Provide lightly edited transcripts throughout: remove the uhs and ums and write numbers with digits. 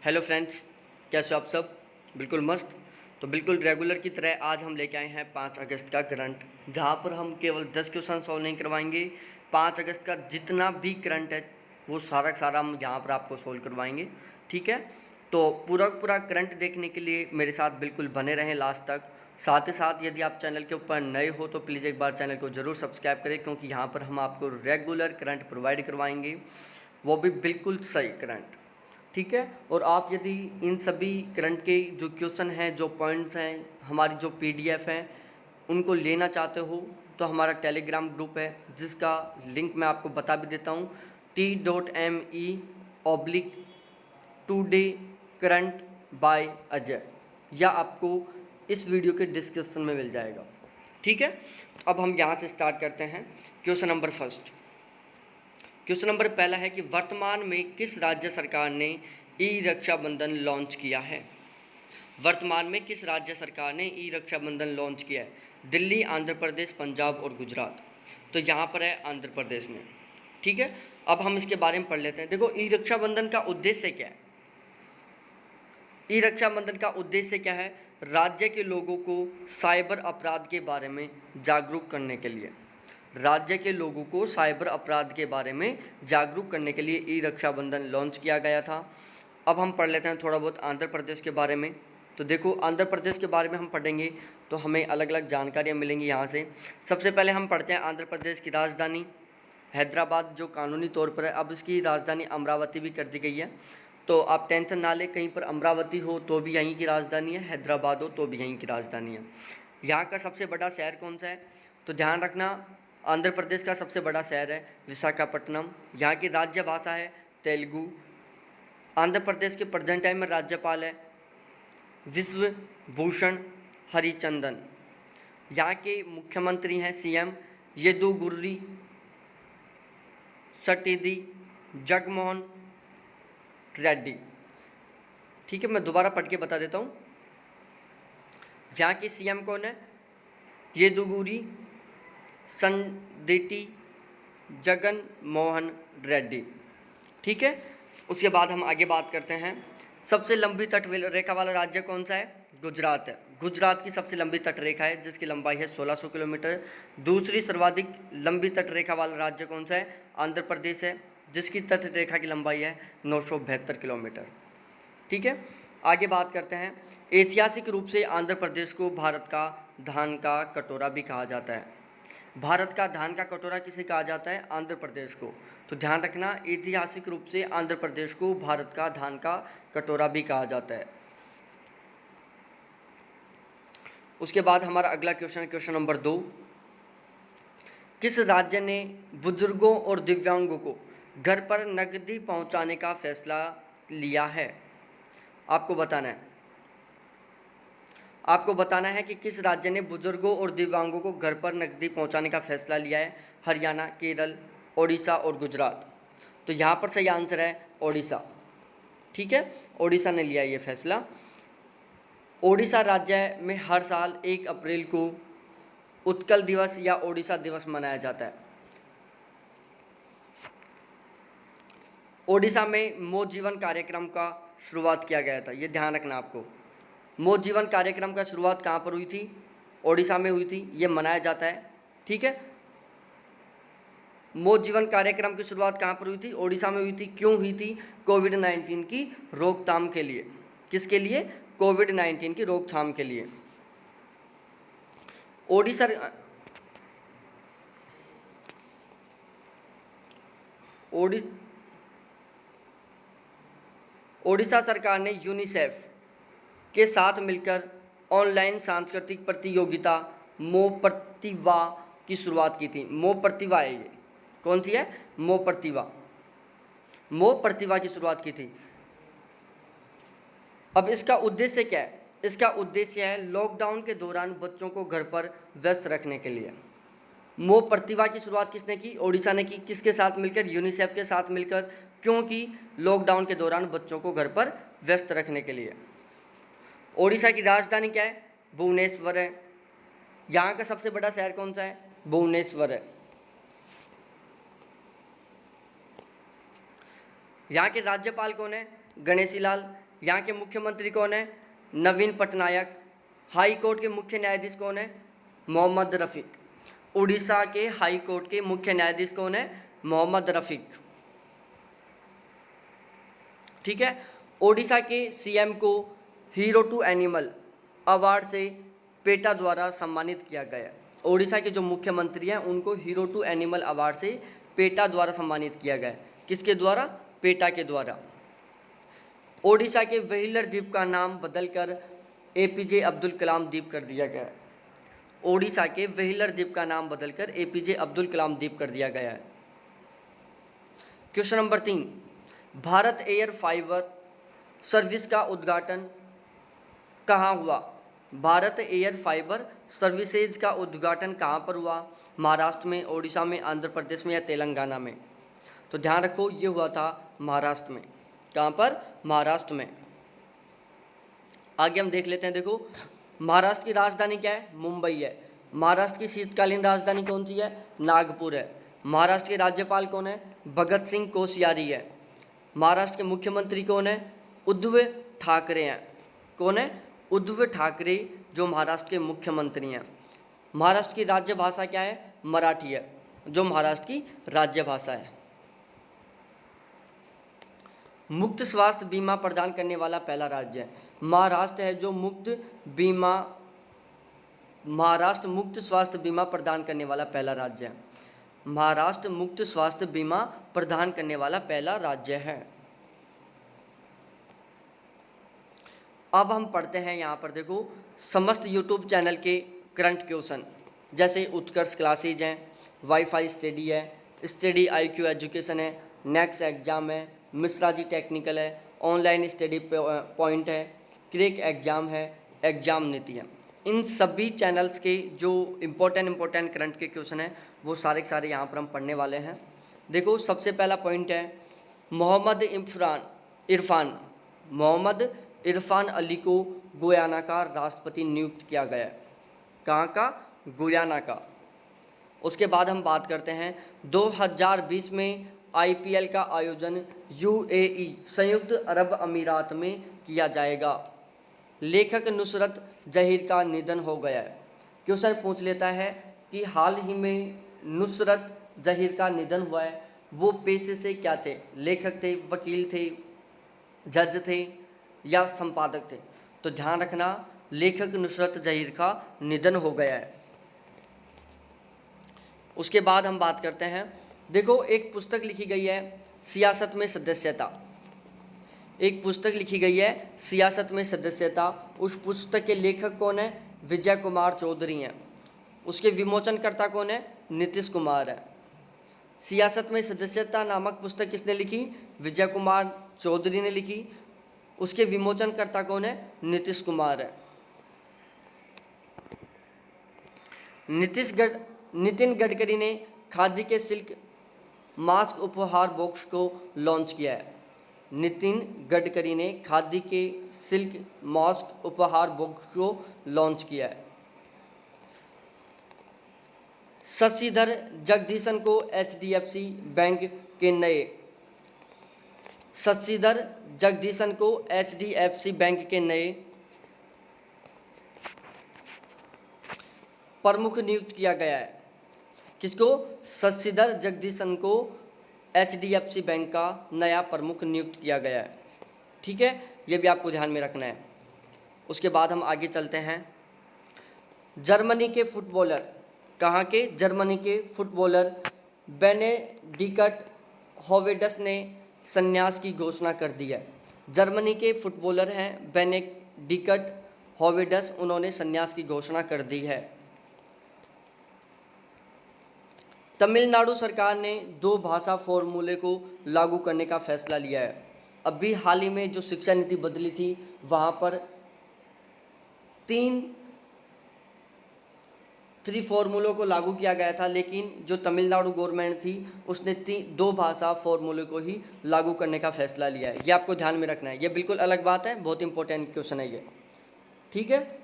Hello friends, कैसे हो आप सब? बिल्कुल मस्त। तो बिल्कुल रेगुलर की तरह आज हम लेके आए हैं 5 अगस्त का करंट, जहां पर हम केवल 10 क्वेश्चन सॉल्व नहीं करवाएंगे। 5 अगस्त का जितना भी करंट है वो सारा का सारा हम यहाँ पर आपको सोल्व करवाएंगे। ठीक है, तो पूरा पूरा करंट देखने के लिए मेरे साथ बिल्कुल बने रहें लास्ट तक। साथ ही साथ यदि आप चैनल के ऊपर नए हो तो प्लीज़ एक बार चैनल को ज़रूर सब्सक्राइब करें, क्योंकि यहाँ पर हम आपको रेगुलर करंट प्रोवाइड करवाएंगे, वो भी बिल्कुल सही करंट। ठीक है, और आप यदि इन सभी करंट के जो क्वेश्चन हैं, जो पॉइंट्स हैं, हमारी जो पीडीएफ हैं, उनको लेना चाहते हो तो हमारा टेलीग्राम ग्रुप है, जिसका लिंक मैं आपको बता भी देता हूँ। t.me/टुडे करंट बाय अजय, या आपको इस वीडियो के डिस्क्रिप्शन में मिल जाएगा। ठीक है, अब हम यहाँ से स्टार्ट करते हैं। Question number first. Question number पहला है कि वर्तमान में किस राज्य सरकार ने ई रक्षाबंधन लॉन्च किया है? वर्तमान में किस राज्य सरकार ने ई रक्षाबंधन लॉन्च किया है? दिल्ली, आंध्र प्रदेश, पंजाब और गुजरात। तो यहाँ पर है आंध्र प्रदेश ने। ठीक है, अब हम इसके बारे में पढ़ लेते हैं। देखो, ई रक्षाबंधन का उद्देश्य क्या है? ई रक्षाबंधन का उद्देश्य क्या है? राज्य के लोगों को साइबर अपराध के बारे में जागरूक करने के लिए, राज्य के लोगों को साइबर अपराध के बारे में जागरूक करने के लिए ई रक्षाबंधन लॉन्च किया गया था। अब हम पढ़ लेते हैं थोड़ा बहुत आंध्र प्रदेश के बारे में। तो देखो, आंध्र प्रदेश के बारे में हम पढ़ेंगे तो हमें अलग अलग जानकारियाँ मिलेंगी यहाँ से। सबसे पहले हम पढ़ते हैं आंध्र प्रदेश की राजधानी हैदराबाद, जो कानूनी तौर पर है। अब इसकी राजधानी अमरावती भी कर दी गई है, तो आप टेंशन ना लें। कहीं पर अमरावती हो तो भी यहीं की राजधानी है, हैदराबाद हो तो भी यहीं की राजधानी है। यहाँ का सबसे बड़ा शहर कौन सा है? तो ध्यान रखना, आंध्र प्रदेश का सबसे बड़ा शहर है विशाखापट्टनम। यहाँ की राज्य भाषा है तेलुगु। आंध्र प्रदेश के प्रेजेंट टाइम में राज्यपाल है विश्वभूषण हरिचंदन। यहाँ के मुख्यमंत्री हैं सीएम येदुगुर्री सटीदी जगनमोहन रेड्डी। ठीक है, मैं दोबारा पढ़ के बता देता हूँ। यहाँ के सीएम कौन है? येदुगुरी संदेटी जगनमोहन रेड्डी। ठीक है, उसके बाद हम आगे बात करते हैं। सबसे लंबी तट रेखा वाला राज्य कौन सा है? गुजरात है। गुजरात की सबसे लंबी तट रेखा है, जिसकी लंबाई है 1600 किलोमीटर। दूसरी सर्वाधिक लंबी तट रेखा वाला राज्य कौन सा है? आंध्र प्रदेश है, जिसकी तट रेखा की लंबाई है 972 किलोमीटर। ठीक है, आगे बात करते हैं। ऐतिहासिक रूप से आंध्र प्रदेश को भारत का धान का कटोरा भी कहा जाता है। भारत का धान का कटोरा किसे कहा जाता है? आंध्र प्रदेश को। तो ध्यान रखना, ऐतिहासिक रूप से आंध्र प्रदेश को भारत का धान का कटोरा भी कहा जाता है। उसके बाद हमारा अगला क्वेश्चन, क्वेश्चन नंबर 2। किस राज्य ने बुजुर्गों और दिव्यांगों को घर पर नकदी पहुंचाने का फैसला लिया है? आपको बताना है कि किस राज्य ने बुजुर्गों और दिव्यांगों को घर पर नकदी पहुंचाने का फैसला लिया है। हरियाणा, केरल, ओडिशा और गुजरात। तो यहाँ पर सही आंसर है ओडिशा। ठीक है, ओडिशा ने लिया ये फैसला। ओडिशा राज्य में हर साल 1 अप्रैल को उत्कल दिवस या ओडिशा दिवस मनाया जाता है। ओडिशा में मो जीवन कार्यक्रम का शुरुआत किया गया था, ये ध्यान रखना आपको। मो जीवन कार्यक्रम का शुरुआत कहाँ पर हुई थी? ओडिशा में हुई थी, ये मनाया जाता है। ठीक है, मो जीवन कार्यक्रम की शुरुआत कहाँ पर हुई थी? ओडिशा में हुई थी। क्यों हुई थी? कोविड-19 की रोकथाम के लिए। किसके लिए? कोविड-19 की रोकथाम के लिए। ओडिशा सरकार ने यूनिसेफ के साथ मिलकर ऑनलाइन सांस्कृतिक प्रतियोगिता मो प्रतिभा की शुरुआत की थी। मो प्रतिभा है ये, कौन सी है? मो प्रतिभा की शुरुआत की थी। अब इसका उद्देश्य क्या है? इसका उद्देश्य है लॉकडाउन के दौरान बच्चों को घर पर व्यस्त रखने के लिए। मो प्रतिभा की शुरुआत किसने की? ओडिशा ने की। किसके साथ मिलकर? यूनिसेफ के साथ मिलकर। क्योंकि लॉकडाउन के दौरान बच्चों को घर पर व्यस्त रखने के लिए। ओडिशा की राजधानी क्या है? भुवनेश्वर है। यहाँ का सबसे बड़ा शहर कौन सा है? भुवनेश्वर है। यहाँ के राज्यपाल कौन है? गणेशी लाल। यहाँ के मुख्यमंत्री कौन है? नवीन पटनायक। हाई कोर्ट के मुख्य न्यायाधीश कौन है? मोहम्मद रफ़ीक। उड़ीसा के हाई कोर्ट के मुख्य न्यायाधीश कौन है? मोहम्मद रफ़ीक। ठीक है। ओडिशा के सीएम को हीरो टू एनिमल अवार्ड से पेटा द्वारा सम्मानित किया गया। ओडिशा के जो मुख्यमंत्री हैं उनको हीरो टू एनिमल अवार्ड से पेटा द्वारा सम्मानित किया गया। किसके द्वारा? पेटा के द्वारा। ओडिशा के व्हीलर द्वीप का नाम बदलकर एपीजे अब्दुल कलाम द्वीप कर दिया गया है। ओडिशा के व्हीलर द्वीप का नाम बदलकर एपीजे अब्दुल कलाम द्वीप कर दिया गया है। Question number 3, Bharat air fibre service का उद्घाटन कहाँ हुआ? भारत एयर फाइबर सर्विसेज का उद्घाटन कहाँ पर हुआ? महाराष्ट्र में, ओडिशा में, आंध्र प्रदेश में या तेलंगाना में? तो ध्यान रखो, ये हुआ था महाराष्ट्र में। कहाँ पर? महाराष्ट्र में। आगे हम देख लेते हैं। देखो, महाराष्ट्र की राजधानी क्या है? मुंबई है। महाराष्ट्र की शीतकालीन राजधानी कौन सी है? नागपुर है। महाराष्ट्र के राज्यपाल कौन है? भगत सिंह कोश्यारी है। महाराष्ट्र के मुख्यमंत्री कौन है? उद्धव ठाकरे हैं। कौन है? उद्धव ठाकरे जो महाराष्ट्र के मुख्यमंत्री हैं। महाराष्ट्र की राज्य भाषा क्या है? मराठी है, जो महाराष्ट्र की राज्य भाषा है। मुफ्त स्वास्थ्य बीमा प्रदान करने वाला पहला राज्य है महाराष्ट्र है, जो महाराष्ट्र मुफ्त स्वास्थ्य बीमा प्रदान करने वाला पहला राज्य है। महाराष्ट्र मुफ्त स्वास्थ्य बीमा प्रदान करने वाला पहला राज्य है। अब हम पढ़ते हैं यहाँ पर। देखो, समस्त यूट्यूब चैनल के करंट क्वेश्चन, जैसे उत्कर्ष क्लासेज हैं, वाईफाई स्टडी है, स्टडी IQ एजुकेशन है, नेक्स्ट एग्जाम है, मिश्रा जी टेक्निकल है, ऑनलाइन स्टडी पॉइंट है, क्रेक एग्जाम है, एग्जाम नीति है। इन सभी चैनल्स के जो इम्पोर्टेंट करंट के क्वेश्चन हैं वो सारे के सारे यहाँ पर हम पढ़ने वाले हैं। देखो, सबसे पहला पॉइंट है मोहम्मद इरफान अली को गुयाना का राष्ट्रपति नियुक्त किया गया है। कहाँ का? गुयाना का। उसके बाद हम बात करते हैं 2020 में IPL का आयोजन UAE संयुक्त अरब अमीरात में किया जाएगा। लेखक नुसरत जहीर का निधन हो गया है। क्वेश्चन पूछ लेता है कि हाल ही में नुसरत जहीर का निधन हुआ है, वो पेशे से क्या थे? लेखक थे, वकील थे, जज थे या संपादक थे? तो ध्यान रखना, लेखक नुसरत जहीर का निधन हो गया है। उसके बाद हम बात करते हैं। देखो, एक पुस्तक लिखी गई है सियासत में सदस्यता। एक पुस्तक लिखी गई है सियासत में सदस्यता। उस पुस्तक के लेखक कौन है? विजय कुमार चौधरी हैं। उसके विमोचनकर्ता कौन है? नीतीश कुमार है। सियासत में सदस्यता नामक पुस्तक किसने लिखी? विजय कुमार चौधरी ने लिखी। उसके विमोचनकर्ता कौन है? नीतीश कुमार है। नितिन गडकरी ने खादी के सिल्क मास्क उपहार बॉक्स को लॉन्च किया है। नितिन गडकरी ने खादी के सिल्क मास्क उपहार बॉक्स को लॉन्च किया है। शशिधर जगदीशन को HDFC बैंक के नए प्रमुख नियुक्त किया गया है। किसको? शशिधर जगदीशन को HDFC बैंक का नया प्रमुख नियुक्त किया गया है। ठीक है, ये भी आपको ध्यान में रखना है। उसके बाद हम आगे चलते हैं। जर्मनी के फुटबॉलर, कहाँ के? जर्मनी के फुटबॉलर बेनेडिक्ट होवेडस ने संन्यास की घोषणा कर दी है। जर्मनी के फुटबॉलर हैं बेनेडिक्ट होवेडस, उन्होंने संन्यास की घोषणा कर दी है। तमिलनाडु सरकार ने 2 भाषा फॉर्मूले को लागू करने का फैसला लिया है। अभी हाल ही में जो शिक्षा नीति बदली थी वहाँ पर 3 फॉर्मूलों को लागू किया गया था, लेकिन जो तमिलनाडु गवर्नमेंट थी उसने 2 भाषा फॉर्मूले को ही लागू करने का फैसला लिया है। ये आपको ध्यान में रखना है, ये बिल्कुल अलग बात है, बहुत इंपॉर्टेंट क्वेश्चन है ये। ठीक है,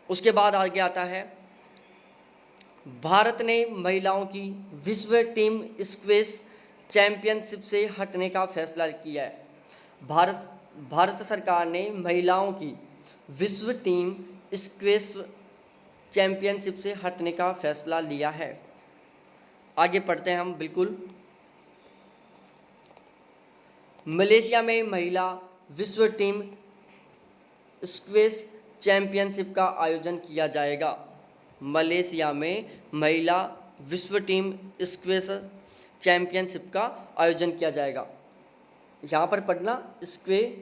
उसके बाद आगे आता है भारत ने महिलाओं की विश्व टीम स्क्वैश चैंपियनशिप से हटने का फैसला किया है। भारत भारत सरकार ने महिलाओं की विश्व टीम स्क्वैश चैंपियनशिप से हटने का फैसला लिया है। आगे पढ़ते हैं हम। बिल्कुल, मलेशिया में महिला विश्व टीम स्क्वैश चैंपियनशिप का आयोजन किया जाएगा। मलेशिया में महिला विश्व टीम स्क्वैश चैंपियनशिप का आयोजन किया जाएगा। यहाँ पर पढ़ना स्क्वैश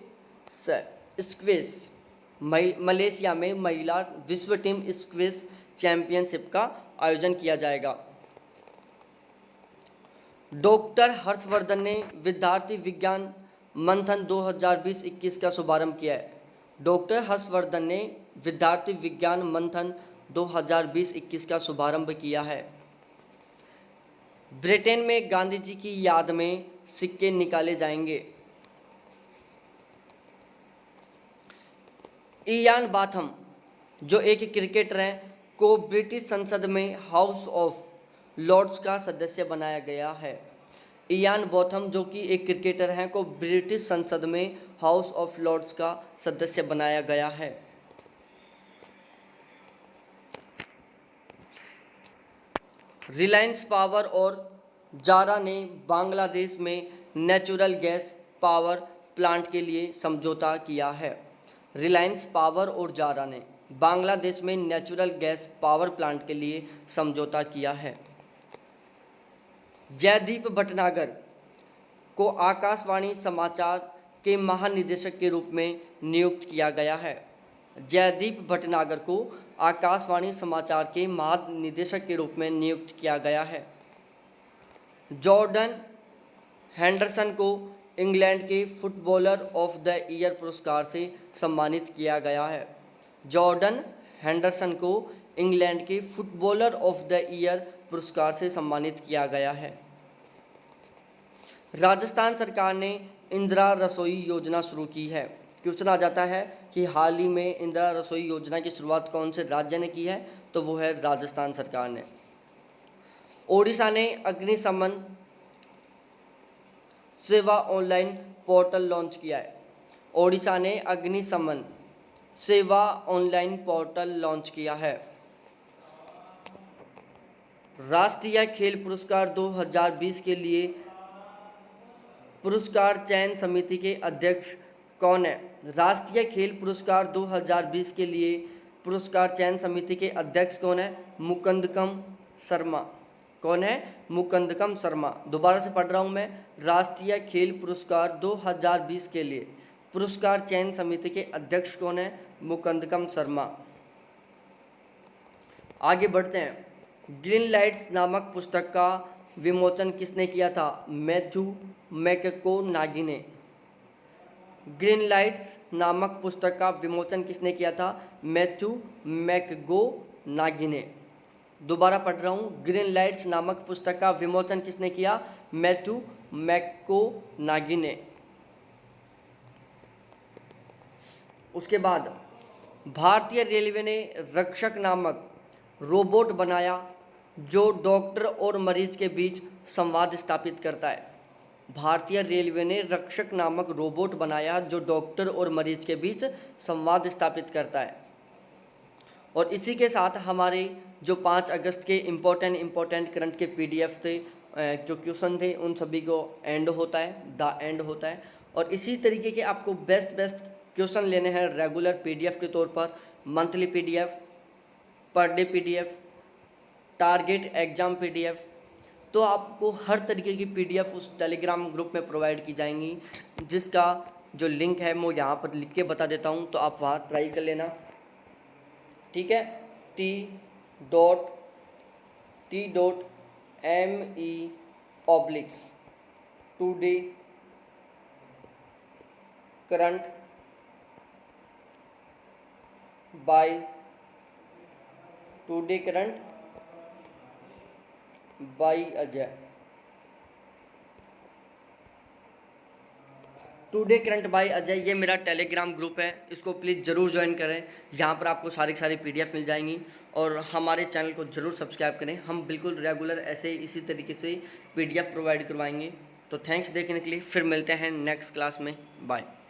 मलेशिया में महिला विश्व टीम स्क्वैश चैंपियनशिप का आयोजन किया जाएगा। डॉक्टर हर्षवर्धन ने विद्यार्थी विज्ञान मंथन 2020-21 का शुभारंभ किया है। डॉक्टर हर्षवर्धन ने विद्यार्थी विज्ञान मंथन 2020-21 का शुभारंभ किया है। ब्रिटेन में गांधी जी की याद में सिक्के निकाले जाएंगे। इयान बाथम, जो एक क्रिकेटर हैं, को ब्रिटिश संसद में हाउस ऑफ लॉर्ड्स का सदस्य बनाया गया है। इयान बोथम, जो कि एक क्रिकेटर हैं, को ब्रिटिश संसद में हाउस ऑफ लॉर्ड्स का सदस्य बनाया गया है। रिलायंस पावर और जारा ने बांग्लादेश में नेचुरल गैस पावर प्लांट के लिए समझौता किया है। रिलायंस पावर और जारा ने बांग्लादेश में नेचुरल गैस पावर प्लांट के लिए समझौता किया है। जयदीप भटनागर को आकाशवाणी समाचार के महानिदेशक के रूप में नियुक्त किया गया है। जयदीप भटनागर को आकाशवाणी समाचार के महानिदेशक के रूप में नियुक्त किया गया है। जॉर्डन हैंडरसन को इंग्लैंड के फुटबॉलर ऑफ द ईयर पुरस्कार से सम्मानित किया गया है। जॉर्डन हैंडरसन को इंग्लैंड के फुटबॉलर ऑफ द ईयर पुरस्कार से सम्मानित किया गया है। राजस्थान सरकार ने इंदिरा रसोई योजना शुरू की है। क्वेश्चन आ जाता है कि हाल ही में इंदिरा रसोई योजना की शुरुआत कौन से राज्य ने की है, तो वो है राजस्थान सरकार ने। ओडिशा ने अग्निशमन सेवा ऑनलाइन पोर्टल लॉन्च किया है। ओडिशा ने अग्निशमन सेवा ऑनलाइन पोर्टल लॉन्च किया है। राष्ट्रीय खेल पुरस्कार 2020 के लिए पुरस्कार चयन समिति के अध्यक्ष कौन है? राष्ट्रीय खेल पुरस्कार 2020 के लिए पुरस्कार चयन समिति के अध्यक्ष कौन है? मुकंदकम शर्मा। कौन है? मुकंदकम शर्मा। दोबारा से पढ़ रहा हूँ मैं। राष्ट्रीय खेल पुरस्कार 2020 के लिए पुरस्कार चयन समिति के अध्यक्ष कौन है? मुकंदकम शर्मा। आगे बढ़ते हैं। ग्रीन लाइट्स नामक पुस्तक का विमोचन किसने किया था? मैथ्यू मैककोनागी ने। ग्रीन लाइट्स नामक पुस्तक का विमोचन किसने किया था? मैथ्यू मैकगोनागी ने। दोबारा पढ़ रहा हूँ। ग्रीन लाइट्स नामक पुस्तक का विमोचन किसने किया? मैथ्यू मैककोनागी ने। उसके बाद भारतीय रेलवे ने रक्षक नामक रोबोट बनाया जो डॉक्टर और मरीज के बीच संवाद स्थापित करता है। भारतीय रेलवे ने रक्षक नामक रोबोट बनाया जो डॉक्टर और मरीज के बीच संवाद स्थापित करता है। और इसी के साथ हमारे जो 5 अगस्त के इम्पोर्टेंट करंट के PDF थे, जो क्वेश्चन थे, उन सभी को एंड होता है। और इसी तरीके के आपको बेस्ट क्वेश्चन लेने हैं रेगुलर PDF के तौर पर, monthly PDF, per day PDF, target exam PDF। तो आपको हर तरीके की PDF उस टेलीग्राम ग्रुप में प्रोवाइड की जाएंगी, जिसका जो लिंक है मैं यहाँ पर लिख के बता देता हूँ, तो आप वहाँ ट्राई कर लेना। ठीक है। t.me/today current by today current by Ajay. Today current by Ajay, ये मेरा टेलीग्राम ग्रुप है, इसको प्लीज़ ज़रूर ज्वाइन करें। यहाँ पर आपको सारी PDF मिल जाएंगी और हमारे चैनल को ज़रूर सब्सक्राइब करें। हम बिल्कुल रेगुलर ऐसे इसी तरीके से PDF प्रोवाइड करवाएंगे। तो थैंक्स देखने के लिए, फिर मिलते हैं नेक्स्ट क्लास में। बाय।